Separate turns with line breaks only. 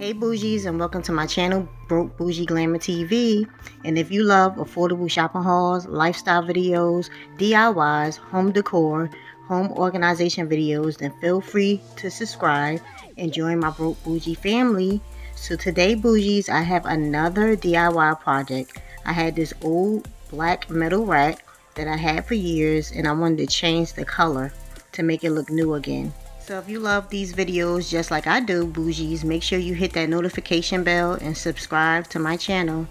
Hey Bougies, and welcome to my channel, Broke Bougie Glamour TV. And if you love affordable shopping hauls, lifestyle videos, DIYs, home decor, home organization videos, then feel free to subscribe and join my Broke Bougie family. So today, Bougies, I have another DIY project. I had this old black metal rack that I had for years, and I wanted to change the color to make it look new again. So if you love these videos just like I do, Bougies, make sure you hit that notification bell and subscribe to my channel.